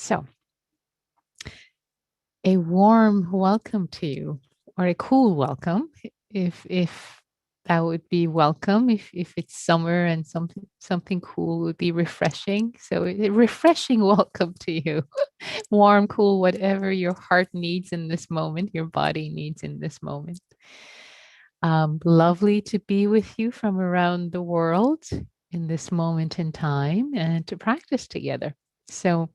So, a warm welcome to you, or a cool welcome, if that would be welcome. If it's summer and something cool would be refreshing. So, a refreshing welcome to you. Warm, cool, whatever your heart needs in this moment, your body needs in this moment. Lovely to be with you from around the world in this moment in time and to practice together. So,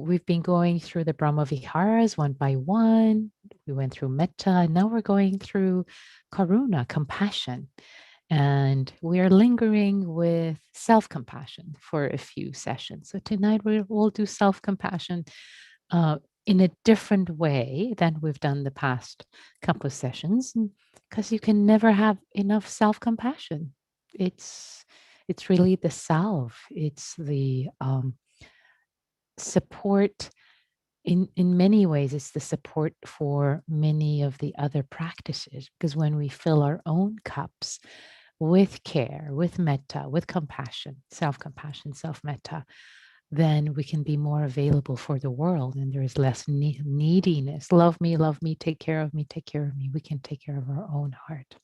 we've been going through the Brahma Viharas one by one. We went through metta, and now we're going through karuna, compassion. And we are lingering with self compassion for a few sessions. So tonight we'll do self compassion uh, in a different way than we've done the past couple of sessions, because you can never have enough self compassion. It's really the salve. It's the support in many ways. It's the support for many of the other practices, because when we fill our own cups with care, with metta, with compassion, self-compassion, self-metta, then we can be more available for the world, and there is less neediness. Love me, take care of me, take care of me. We can take care of our own heart,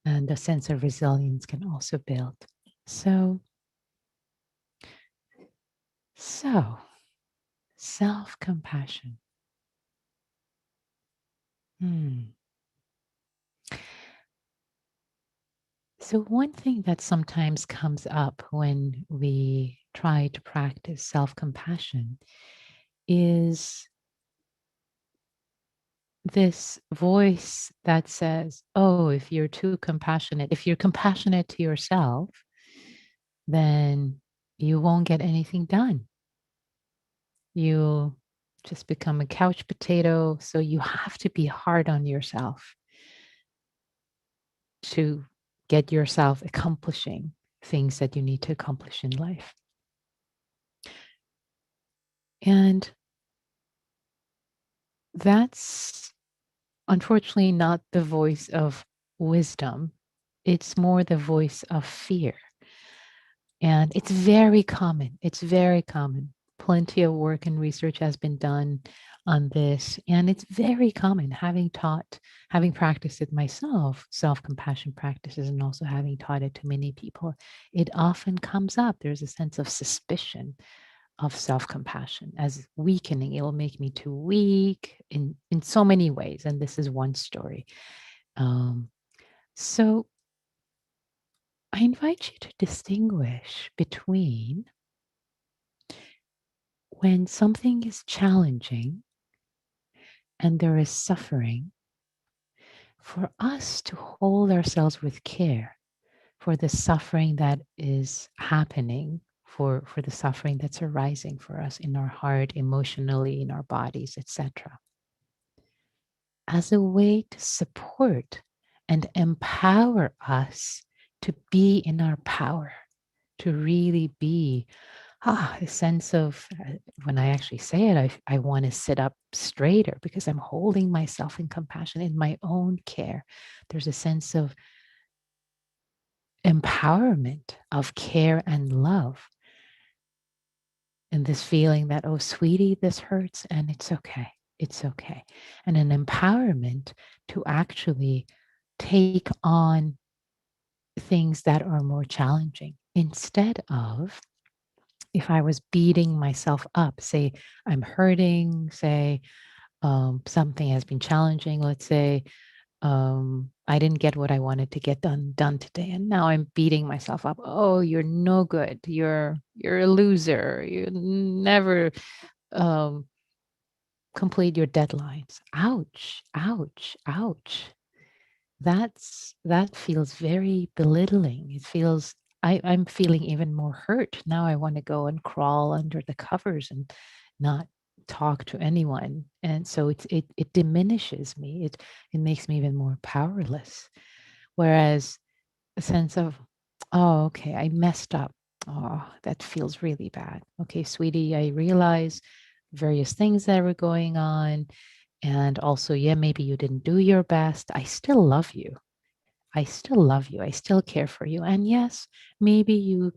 and a sense of resilience can also build. So self-compassion. So, one thing that sometimes comes up when we try to practice self compassion is this voice that says, oh, if you're too compassionate, if you're compassionate to yourself, then you won't get anything done. You'll just become a couch potato. So, you have to be hard on yourself to get yourself accomplishing things that you need to accomplish in life. And that's unfortunately not the voice of wisdom. It's more the voice of fear. And it's very common. It's very common. Plenty of work and research has been done on this. And it's very common, having practiced it myself, self compassion practices, and also having taught it to many people. It often comes up. There's a sense of suspicion of self-compassion as weakening. It will make me too weak in so many ways. And this is one story. So I invite you to distinguish between when something is challenging and there is suffering, for us to hold ourselves with care for the suffering that is happening, for the suffering that's arising for us in our heart, emotionally, in our bodies, etc., as a way to support and empower us to be in our power, to really be a sense of, when I actually say it, I want to sit up straighter because I'm holding myself in compassion in my own care. There's a sense of empowerment, of care and love, and this feeling that, oh, sweetie, this hurts and it's okay. It's okay. And an empowerment to actually take on things that are more challenging instead of, if I was beating myself up, say I'm hurting, say something has been challenging, let's say I didn't get what I wanted to get done today, and now I'm beating myself up. Oh, you're no good. You're a loser. You never um, complete your deadlines. Ouch, ouch, ouch. That feels very belittling. It feels I'm feeling even more hurt. Now I want to go and crawl under the covers and not talk to anyone. And so it diminishes me. It makes me even more powerless. Whereas a sense of, oh, okay, I messed up. Oh, that feels really bad. Okay, sweetie, I realize various things that were going on. And also, yeah, maybe you didn't do your best. I still love you. I still love you. I still care for you. And yes, maybe you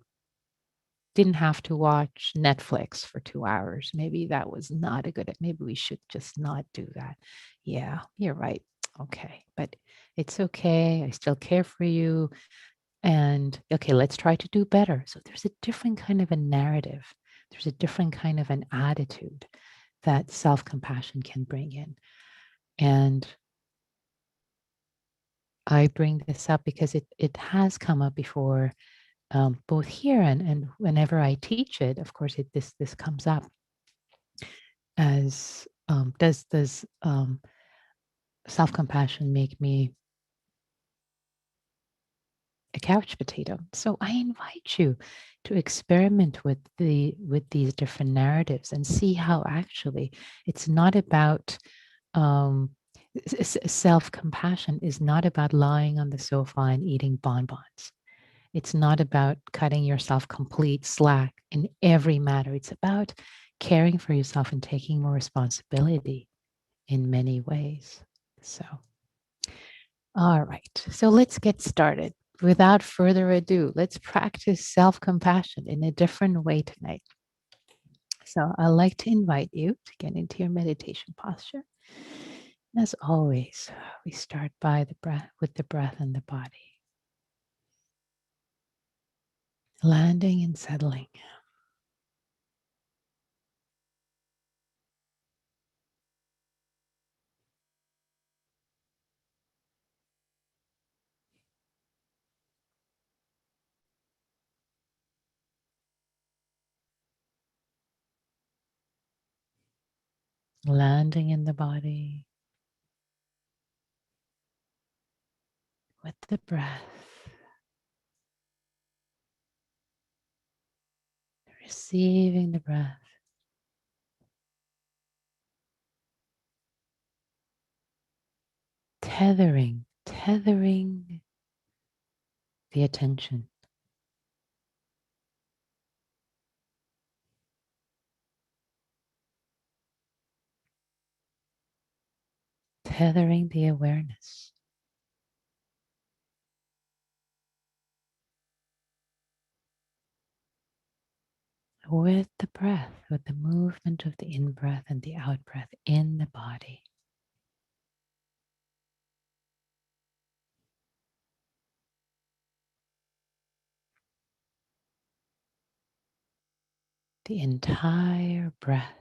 didn't have to watch Netflix for 2 hours. Maybe that was not a good, maybe we should just not do that. Yeah, you're right. Okay, but it's okay. I still care for you. And okay, let's try to do better. So there's a different kind of a narrative. There's a different kind of an attitude that self-compassion can bring in. And I bring this up because it has come up before, both here and whenever I teach it. Of course, this comes up as, does self-compassion make me a couch potato? So I invite you to experiment with these different narratives and see how actually it's not about, um, self-compassion is not about lying on the sofa and eating bonbons. It's not about cutting yourself complete slack in every matter. It's about caring for yourself and taking more responsibility in many ways. So, all right. So let's get started. Without further ado, let's practice self compassion in a different way tonight. So, I'd like to invite you to get into your meditation posture. And as always, we start by the breath with the breath and the body, landing and settling. Landing in the body with the breath, receiving the breath, tethering the attention, tethering the awareness with the breath, with the movement of the in breath and the out breath in the body. The entire breath,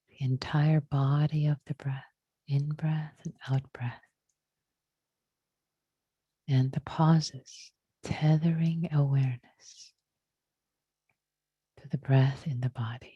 the entire body of the breath, in breath and out breath, and the pauses, tethering awareness to the breath in the body.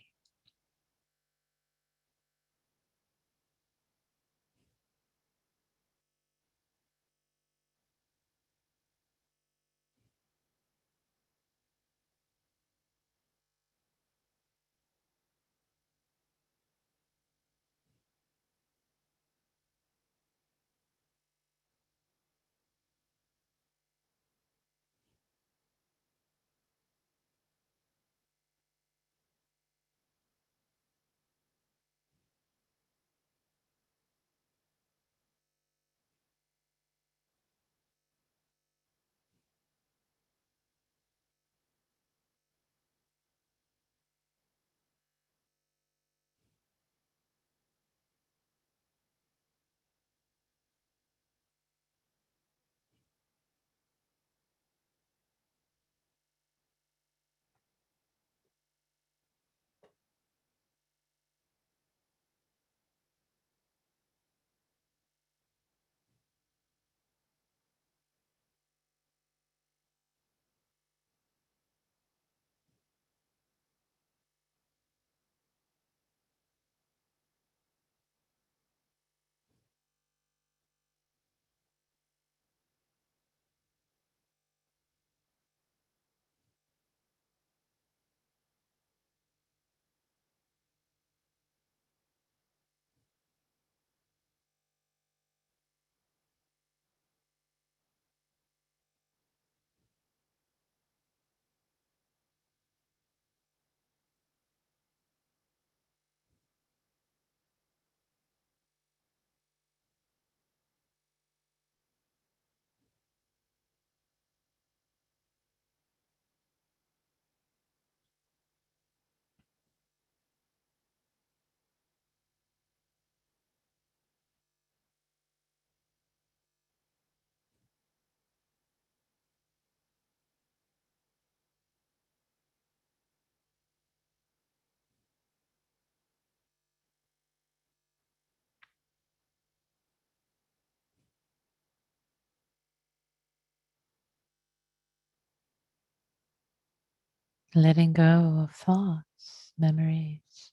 letting go of thoughts, memories,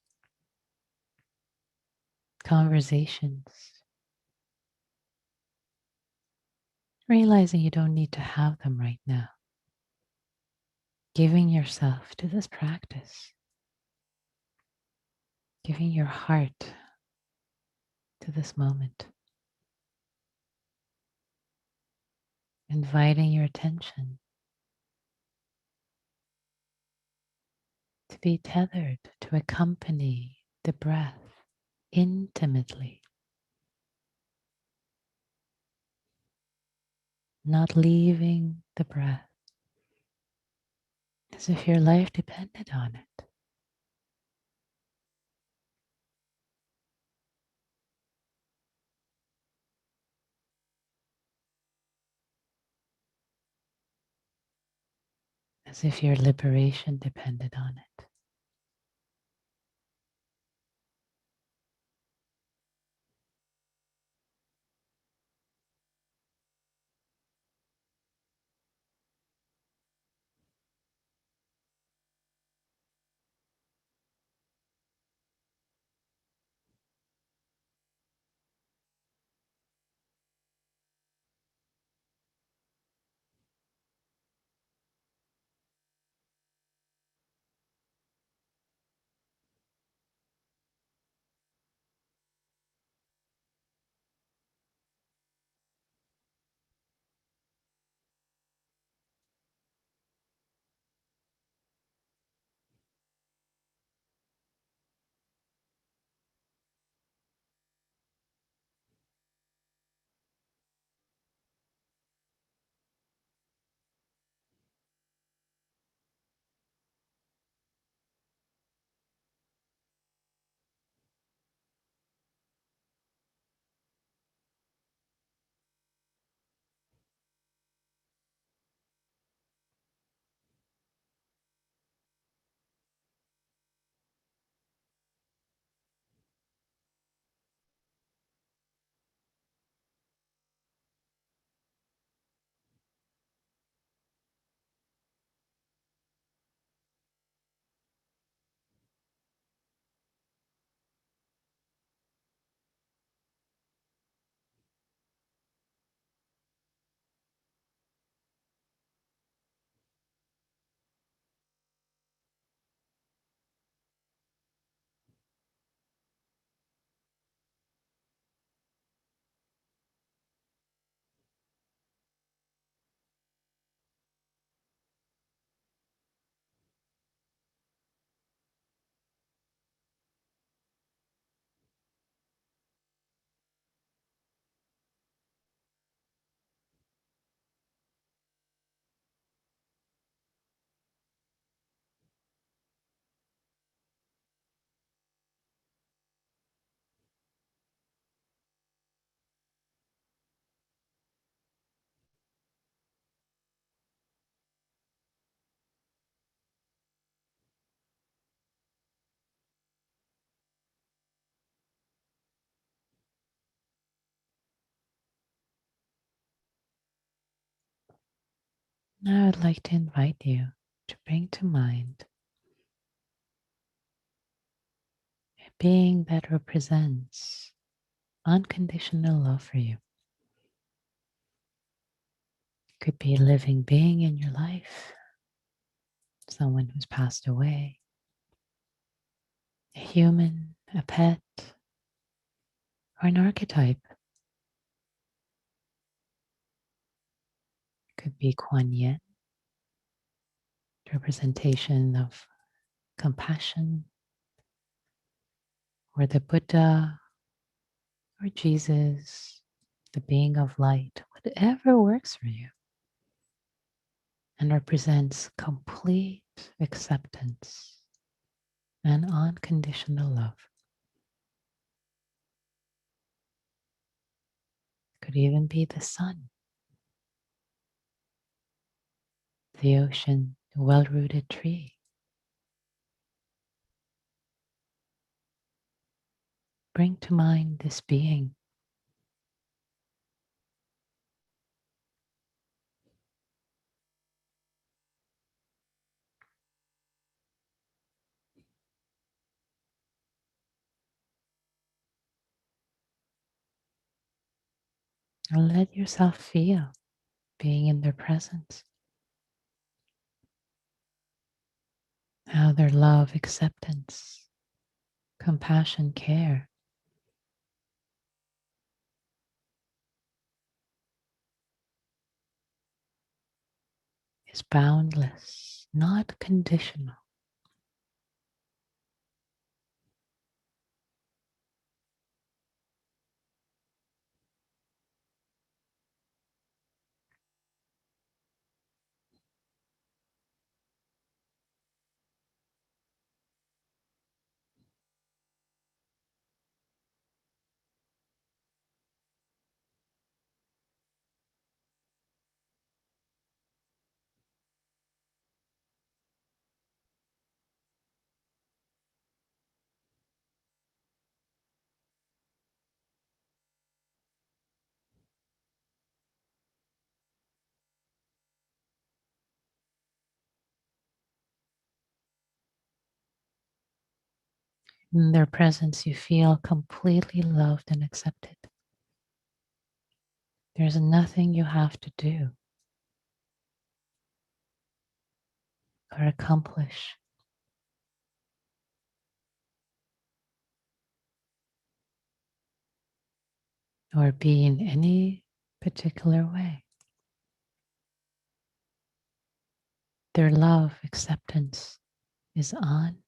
conversations, realizing you don't need to have them right now, giving yourself to this practice, giving your heart to this moment, inviting your attention to be tethered, to accompany the breath intimately, not leaving the breath as if your life depended on it. As if your liberation depended on it. Now I'd like to invite you to bring to mind a being that represents unconditional love for you. Could be a living being in your life, someone who's passed away, a human, a pet, or an archetype. Could be Kuan Yin, representation of compassion, or the Buddha, or Jesus, the being of light, whatever works for you, and represents complete acceptance and unconditional love. Could even be the sun, the ocean, the well-rooted tree. Bring to mind this being. And let yourself feel being in their presence, how their love, acceptance, compassion, care is boundless, not conditional. In their presence, you feel completely loved and accepted. There's nothing you have to do or accomplish or be in any particular way. Their love, acceptance is unconditional.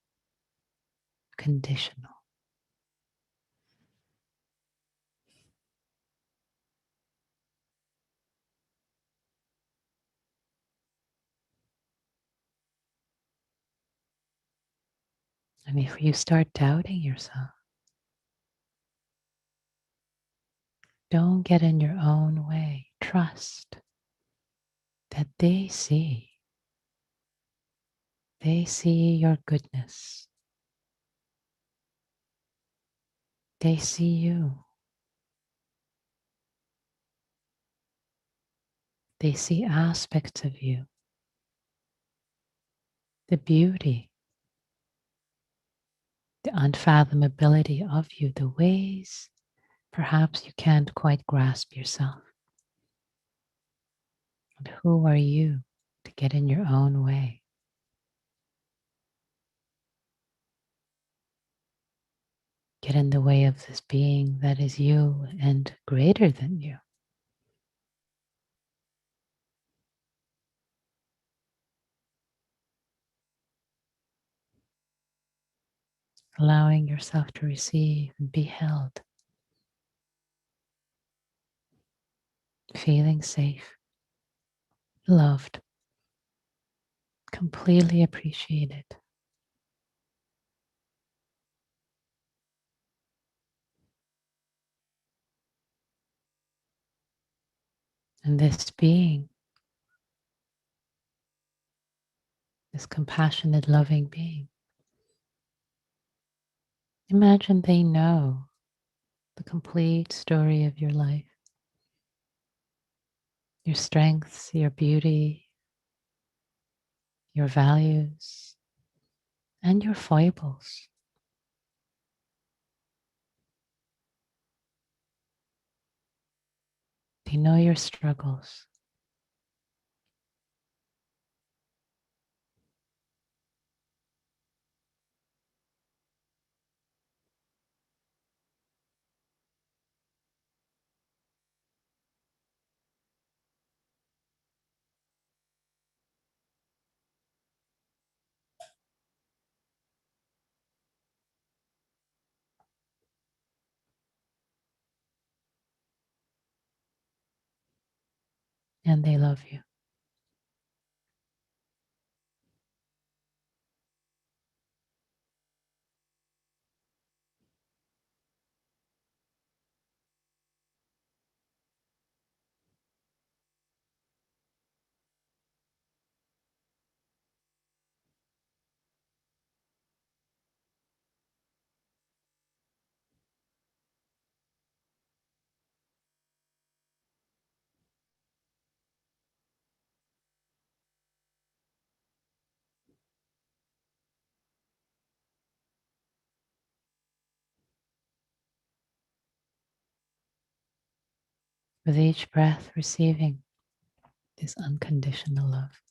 And if you start doubting yourself, don't get in your own way. Trust that they see. They see your goodness. They see you. They see aspects of you, the beauty, the unfathomability of you, the ways perhaps you can't quite grasp yourself. And who are you to get in your own way? Get in the way of this being that is you and greater than you. Allowing yourself to receive and be held, feeling safe, loved, completely appreciated. And this being, this compassionate, loving being, imagine they know the complete story of your life, your strengths, your beauty, your values, and your foibles. They know your struggles. And they love you. With each breath, receiving this unconditional love.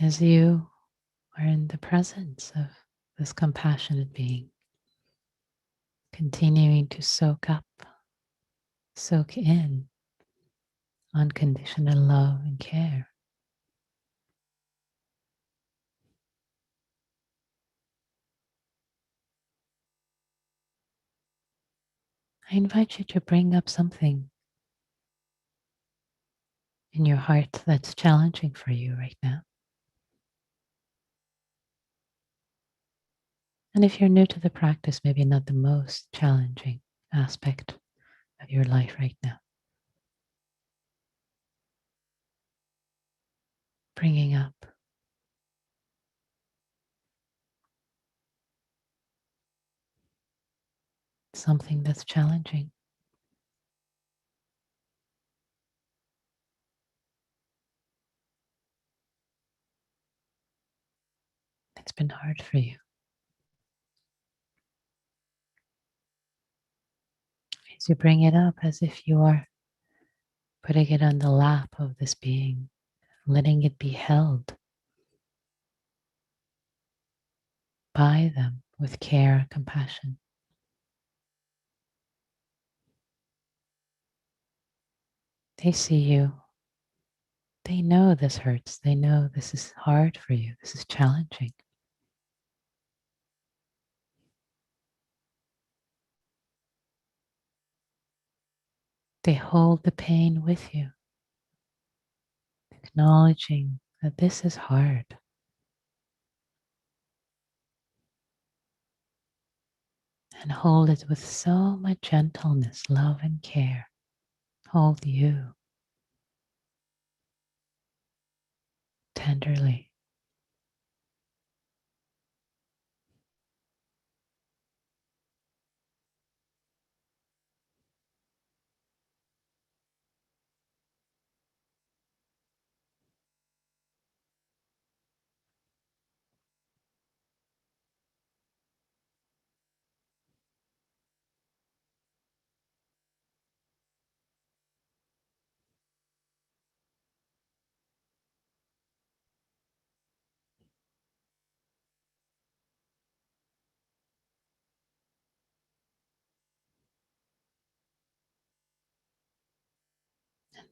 As you are in the presence of this compassionate being, continuing to soak up, soak in unconditional love and care. I invite you to bring up something in your heart that's challenging for you right now. And if you're new to the practice, maybe not the most challenging aspect of your life right now. Bringing up something that's challenging. It's been hard for you. As you bring it up, as if you are putting it on the lap of this being, letting it be held by them with care and compassion. They see you. They know this hurts. They know this is hard for you. This is challenging. They hold the pain with you, acknowledging that this is hard. And hold it with so much gentleness, love, and care. Hold you tenderly.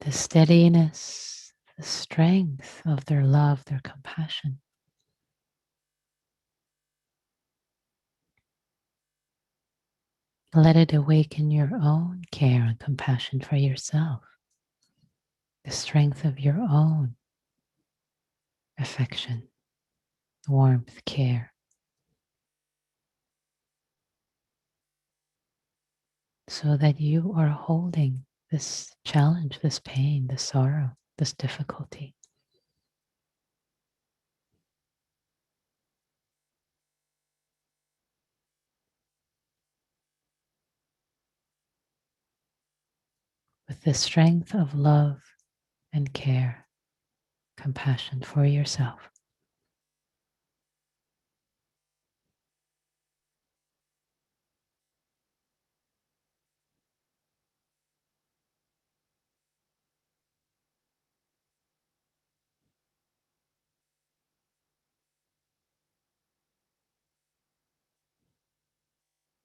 the steadiness, the strength of their love, their compassion. Let it awaken your own care and compassion for yourself, the strength of your own affection, warmth, care, so that you are holding this challenge, this pain, this sorrow, this difficulty with the strength of love and care, compassion for yourself.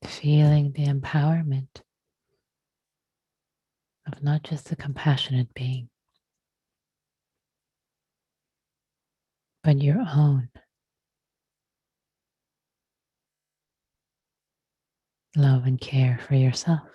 Feeling the empowerment of not just the compassionate being, but your own love and care for yourself.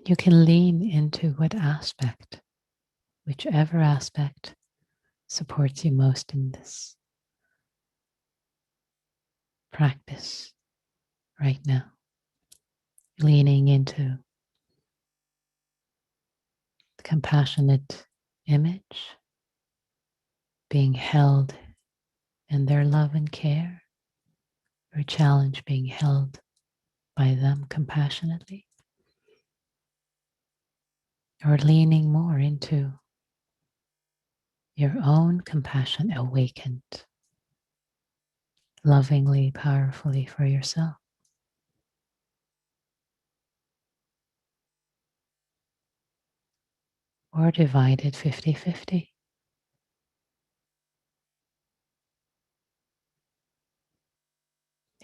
You can lean into what aspect, whichever aspect supports you most in this practice right now. Leaning into the compassionate image, being held in their love and care, or challenge being held by them compassionately, or leaning more into your own compassion awakened lovingly, powerfully for yourself. Or divided 50-50.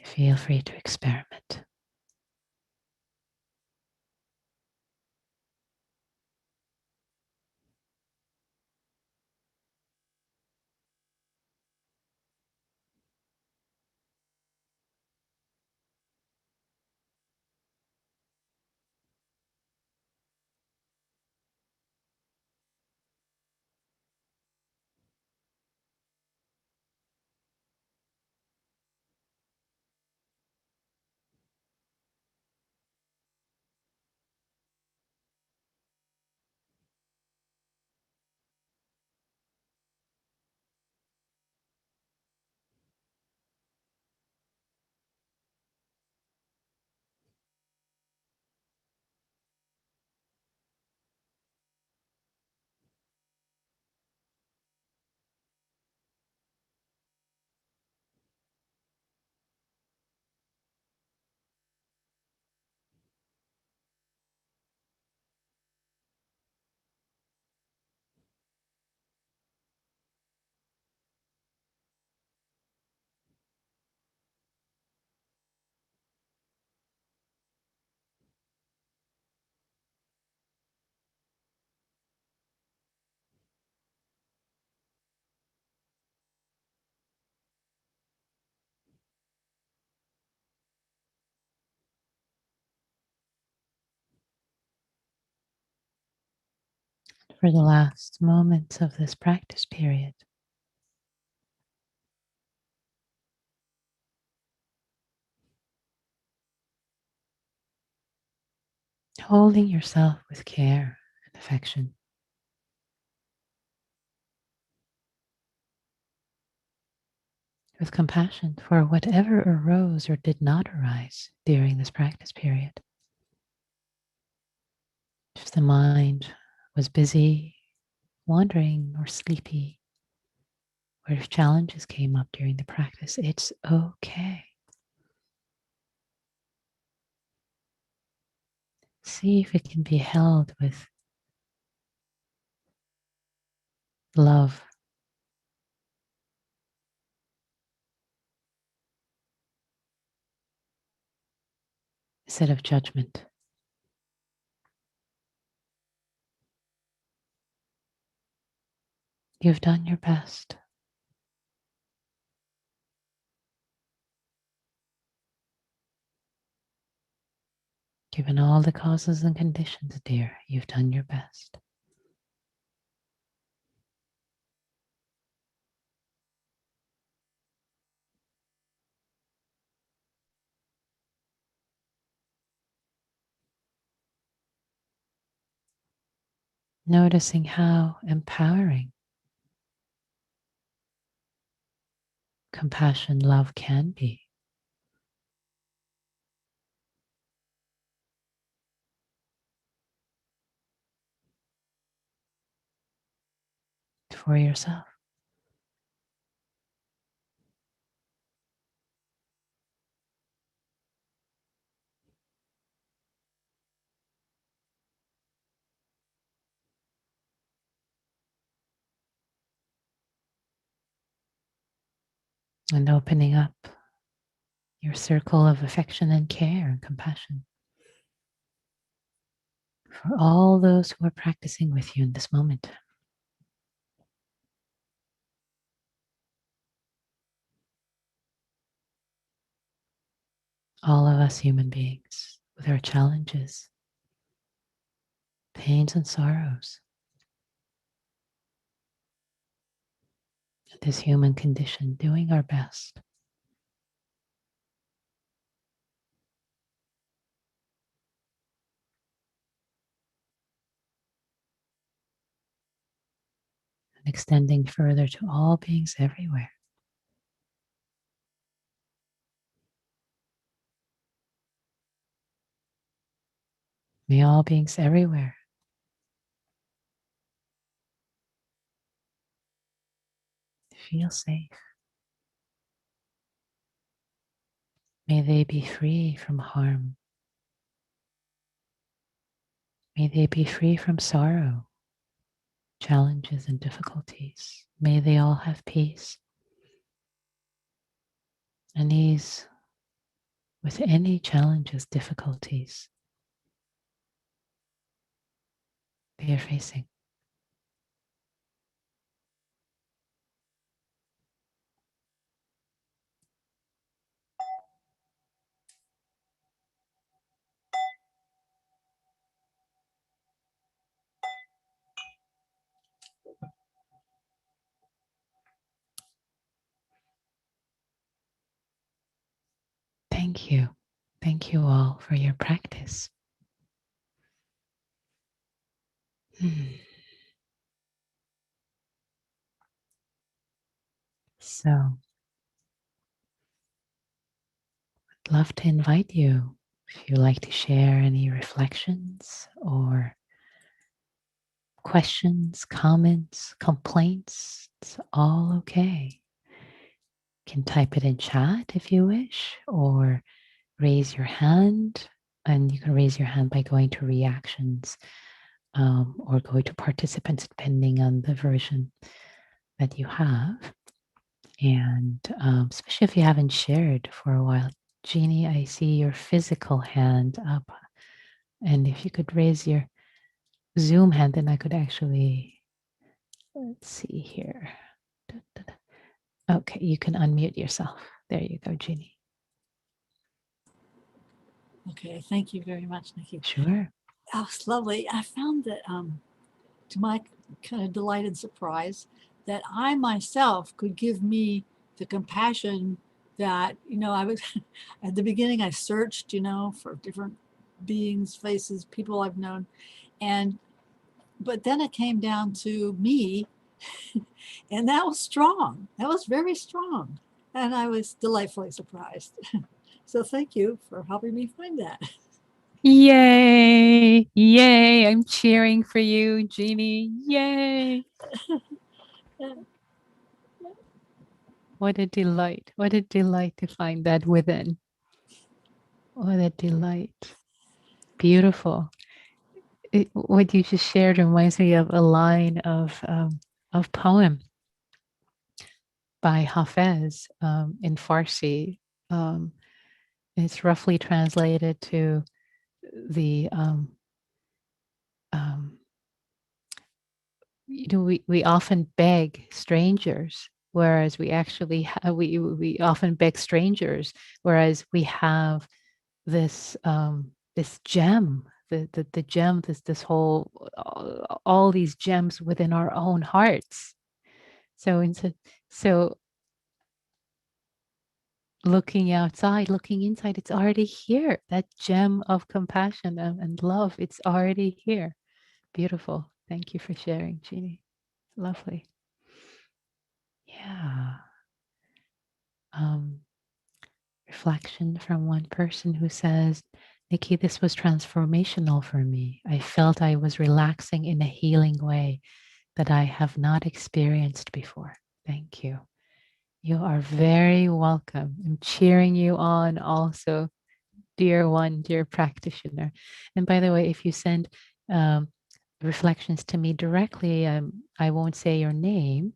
Feel free to experiment. For the last moments of this practice period, holding yourself with care and affection, with compassion for whatever arose or did not arise during this practice period. If the mind was busy, wandering, or sleepy, or if challenges came up during the practice, it's okay. See if it can be held with love instead of judgment. You've done your best. Given all the causes and conditions, dear, you've done your best. Noticing how empowering compassion, love can be. For yourself. And opening up your circle of affection and care and compassion for all those who are practicing with you in this moment. All of us human beings with our challenges, pains, and sorrows. this human condition, doing our best. And extending further to all beings everywhere. May all beings everywhere feel safe. May they be free from harm. May they be free from sorrow, challenges, and difficulties. May they all have peace and ease with any challenges, difficulties they are facing. Thank you. Thank you all for your practice. So, I'd love to invite you if you'd like to share any reflections or questions, comments, complaints. It's all okay. You can type it in chat if you wish, or raise your hand. And you can raise your hand by going to reactions or go to participants, depending on the version that you have. And especially if you haven't shared for a while. Jeannie, I see your physical hand up. And if you could raise your Zoom hand, then I could actually, let's see here. Okay, you can unmute yourself. There you go, Jeannie. Okay, thank you very much, Nikki. Sure. Oh, it's lovely. I found that, to my kind of delight and surprise, that I myself could give me the compassion that, I was, at the beginning, I searched, for different beings, faces, people I've known. But then it came down to me, and that was strong. That was very strong. And I was delightfully surprised. So thank you for helping me find that. Yay! Yay! I'm cheering for you, Jeannie. Yay! What a delight. What a delight to find that within. What a delight. Beautiful. What you just shared reminds me of a line of poem by Hafez in Farsi. Um, it's roughly translated to the um, we often beg strangers, whereas we actually we often beg strangers, whereas we have this this gem, the gem, this whole all these gems within our own hearts. So so looking outside, looking inside, it's already here. That gem of compassion and love, it's already here. Beautiful. Thank you for sharing, Jeannie. Lovely. Yeah. Um, reflection from one person who says, Nikki, this was transformational for me. I felt I was relaxing in a healing way that I have not experienced before. Thank you. You are very welcome. I'm cheering you on also, dear one, dear practitioner. And by the way, if you send reflections to me directly, I won't say your name.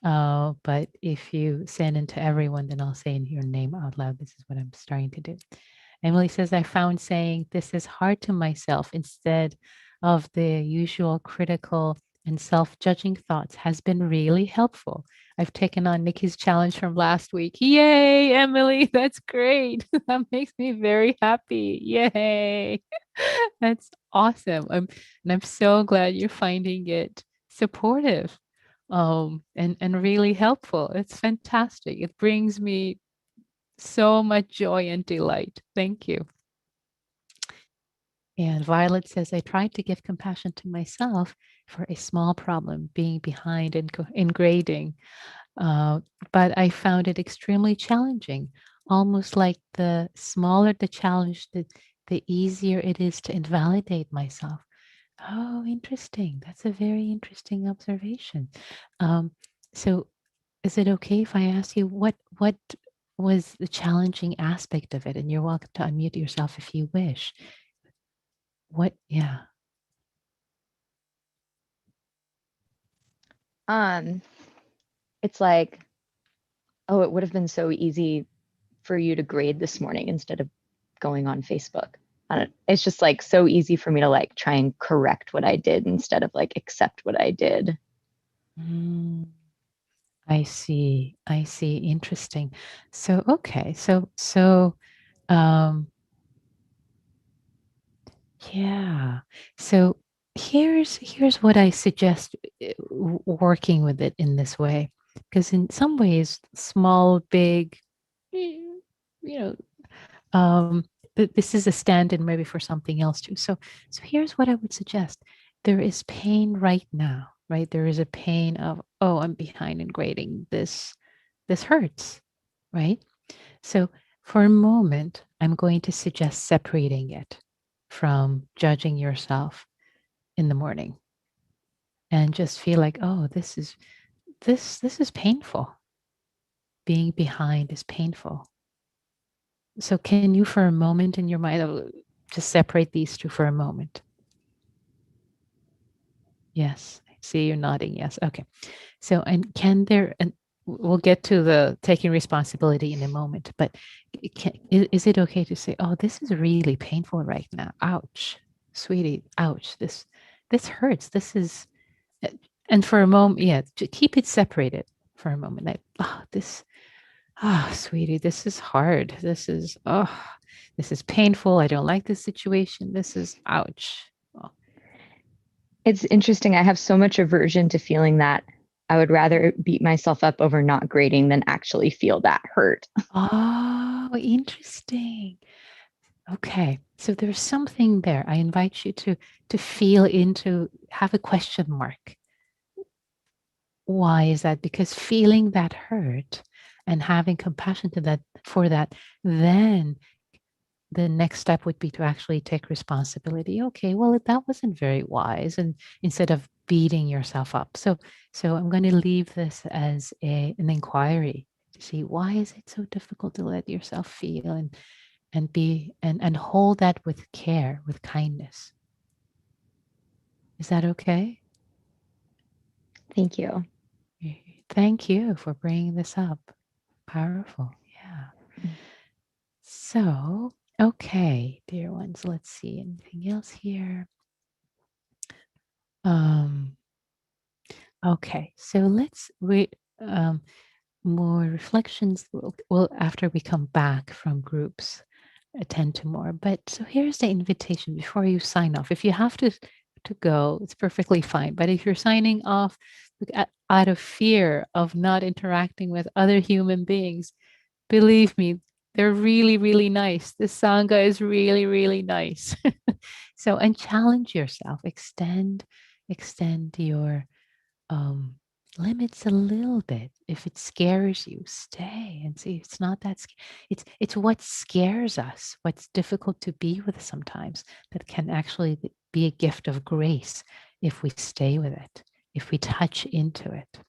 But if you send it to everyone, then I'll say your name out loud. This is what I'm starting to do. Emily says, I found saying this is hard to myself instead of the usual critical and self judging thoughts has been really helpful. I've taken on Nikki's challenge from last week. Yay, Emily, that's great. That makes me very happy. Yay. That's awesome. And I'm so glad you're finding it supportive. and really helpful. It's fantastic. It brings me so much joy and delight. Thank you. And Violet says, I tried to give compassion to myself for a small problem, being behind in grading, uh, but I found it extremely challenging. Almost like the smaller the challenge, the easier it is to invalidate myself. Oh, interesting. That's a very interesting observation. Um, so, is it okay if I ask you what was the challenging aspect of it? And you're welcome to unmute yourself if you wish. What? Yeah. Um, it's like, oh, it would have been so easy for you to grade this morning instead of going on Facebook. It's just like so easy for me to like try and correct what I did instead of like accept what I did. Mm, I see. I see. Interesting. So, okay. So, um, yeah. So here's what I suggest working with it in this way, because in some ways, small, big, eh, you know, um, this is a stand-in maybe for something else too. So here's what I would suggest. There is pain right now, right? There is a pain of, oh, I'm behind in grading. This hurts, right? So for a moment, I'm going to suggest separating it from judging yourself in the morning and just feel like, oh, this is painful. Being behind is painful. So can you for a moment in your mind just separate these two for a moment? Yes. I see you nodding. Yes. Okay. So, and can there, and we'll get to the taking responsibility in a moment, but is it okay to say, oh, this is really painful right now. Ouch, sweetie. Ouch. This hurts. This is, uh, and for a moment, yeah, to keep it separated for a moment. Like, oh, sweetie, this is hard. This is painful. I don't like this situation. This is, ouch. Oh, It's interesting. I have so much aversion to feeling that I would rather beat myself up over not grading than actually feel that hurt. interesting. Okay. So there's something there. I invite you to feel into, have a question mark. Why is that? Because feeling that hurt and having compassion to that for that, then the next step would be to actually take responsibility. Okay, well, that wasn't very wise. And instead of beating yourself up. So I'm going to leave this as an inquiry to see, why is it so difficult to let yourself feel and be and hold that with care, with kindness. Is that okay? Thank you. Thank you for bringing this up. Powerful. Yeah. So, okay, dear ones, let's see anything else here. Um, okay, so let's more reflections will after we come back from groups attend to more. But so here's the invitation before you sign off. If you have to go, it's perfectly fine. But if you're signing off out of fear of not interacting with other human beings, believe me, they're really, really nice. This Sangha is really, really nice. So, and challenge yourself, extend your um, limits a little bit. If it scares you, stay and see. It's not that. It's what scares us, what's difficult to be with sometimes, that can actually be a gift of grace if we stay with it, if we touch into it.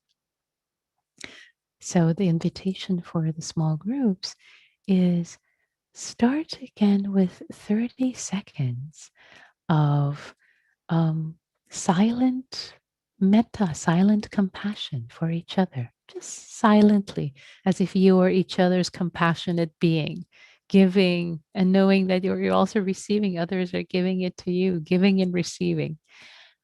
So the invitation for the small groups is start again with 30 seconds of um, silent metta, silent compassion for each other, just silently, as if you are each other's compassionate being, giving and knowing that you're also receiving, others are giving it to you, giving and receiving.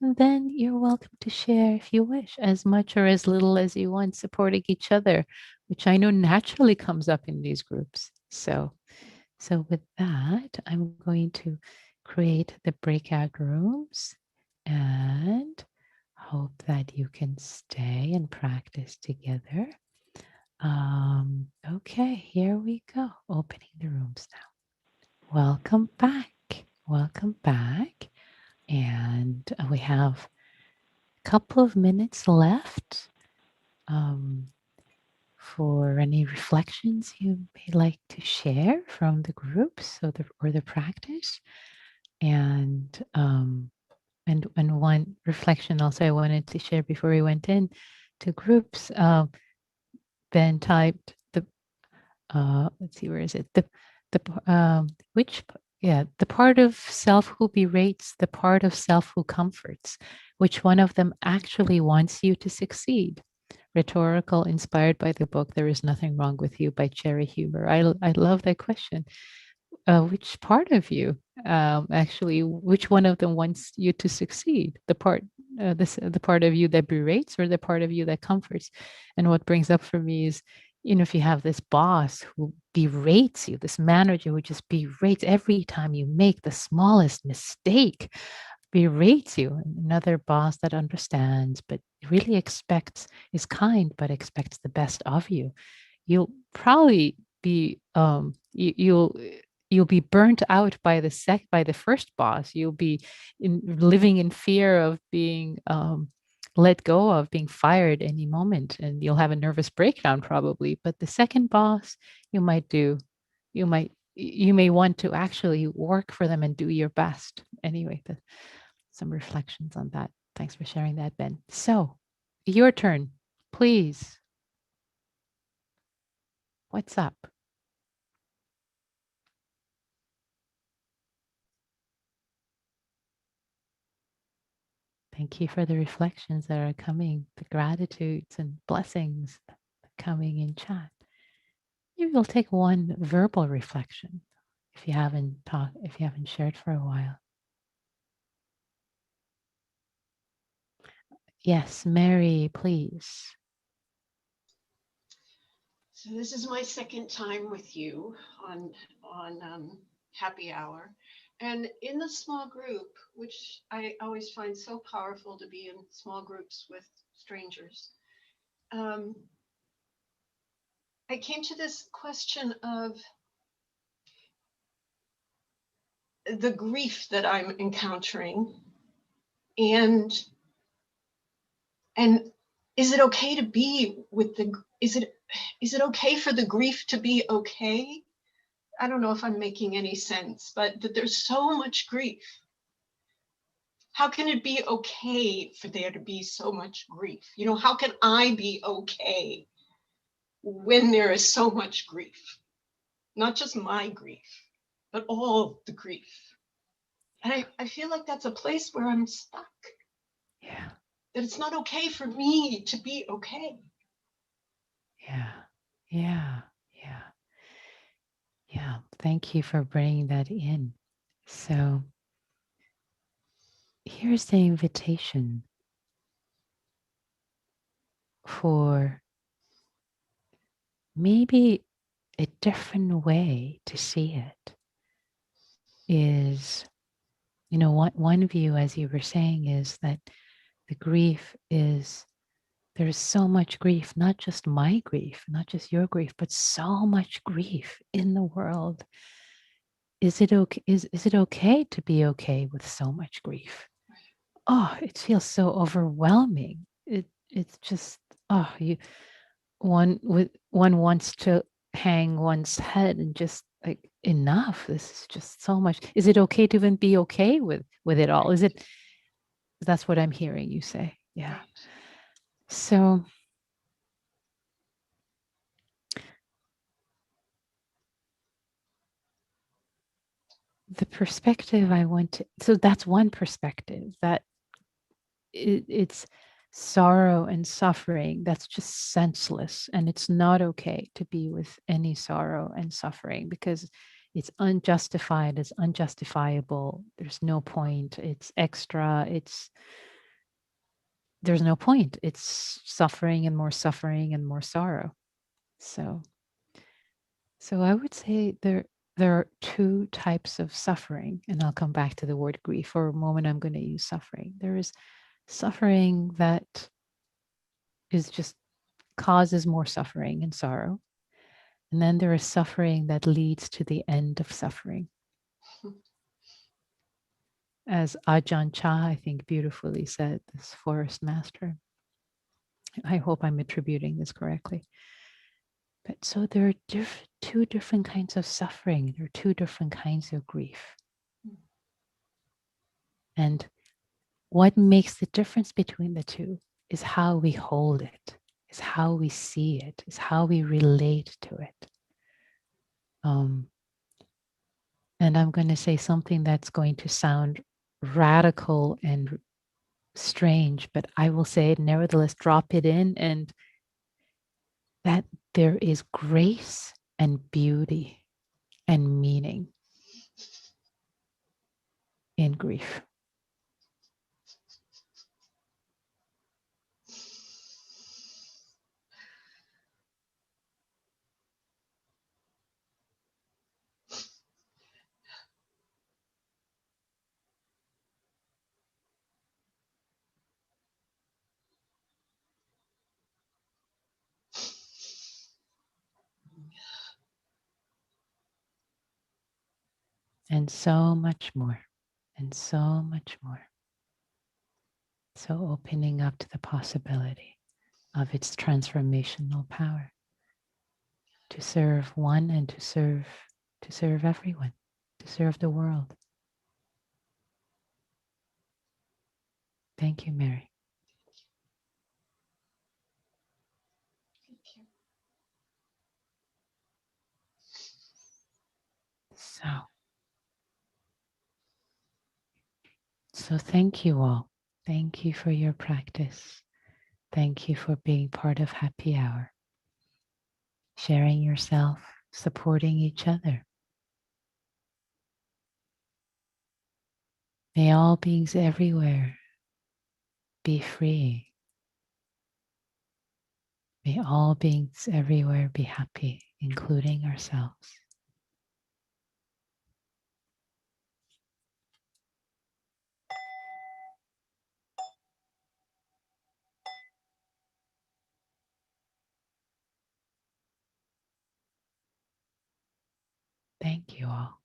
And then you're welcome to share if you wish, as much or as little as you want, supporting each other, which I know naturally comes up in these groups. So with that, I'm going to create the breakout rooms and hope that you can stay and practice together. Okay, here we go. Opening the rooms now. Welcome back. Welcome back. And we have a couple of minutes left for any reflections you may like to share from the groups or the practice. And one reflection also I wanted to share before we went in to groups. Ben typed the let's see, where is it? Which yeah, the part of self who berates, the part of self who comforts. Which one of them actually wants you to succeed? Rhetorical, inspired by the book "There Is Nothing Wrong with You" by Cherry Huber. I love that question. Which part of you actually, which one of them wants you to succeed? The part of you that berates or the part of you that comforts? And what brings up for me is, if you have this boss who berates you, this manager who just berates every time you make the smallest mistake, berates you, and another boss that understands but really is kind but expects the best of you, you'll probably be you'll be burnt out by the first boss. You'll be living in fear of being let go of, being fired any moment, and you'll have a nervous breakdown probably. But the second boss, you might do, you may want to actually work for them and do your best. Anyway, some reflections on that. Thanks for sharing that, Ben. So, your turn, please. What's up? Thank you for the reflections that are coming, the gratitudes and blessings coming in chat. Maybe we'll take one verbal reflection if you haven't shared for a while. Yes, Mary, please. So this is my second time with you on happy hour, and in the small group, which I always find so powerful to be in small groups with strangers. I came to this question of the grief that I'm encountering, and is it okay to be with the is it okay for the grief to be okay? I don't know if I'm making any sense, but that there's so much grief. How can it be okay for there to be so much grief? How can I be okay when there is so much grief? Not just my grief, but all the grief. And I feel like that's a place where I'm stuck. Yeah. That it's not okay for me to be okay. Yeah. Yeah. Yeah. Yeah. Thank you for bringing that in. So here's the invitation for maybe a different way to see it. Is, one view, as you were saying, is that the grief is, there's so much grief, not just my grief, not just your grief, but so much grief in the world. Is it okay? Is it okay to be okay with so much grief? Oh, it feels so overwhelming. It's just, one wants to hang one's head and just like, enough. This is just so much. Is it okay to even be okay with it all? Is it? That's what I'm hearing you say. Yeah. Right. So the perspective I want to, so that's one perspective, that it's sorrow and suffering that's just senseless, and it's not okay to be with any sorrow and suffering because it's unjustified, it's unjustifiable, there's no point, it's extra, there's no point, it's suffering and more sorrow. So I would say there are two types of suffering, and I'll come back to the word grief. For a moment I'm going to use suffering. There is suffering that is just causes more suffering and sorrow. And then there is suffering that leads to the end of suffering. As Ajahn Chah, I think, beautifully said, this forest master. I hope I'm attributing this correctly. But so there are two different kinds of suffering. There are two different kinds of grief. And what makes the difference between the two is how we hold it, is how we see it, is how we relate to it. And I'm going to say something that's going to sound radical and strange, but I will say it nevertheless, drop it in, and that there is grace and beauty and meaning in grief. And so much more, and so much more. So opening up to the possibility of its transformational power to serve one and to serve everyone, to serve the world. Thank you, Mary. Thank you. So thank you all. Thank you for your practice. Thank you for being part of Happy Hour, sharing yourself, supporting each other. May all beings everywhere be free. May all beings everywhere be happy, including ourselves. Thank you all.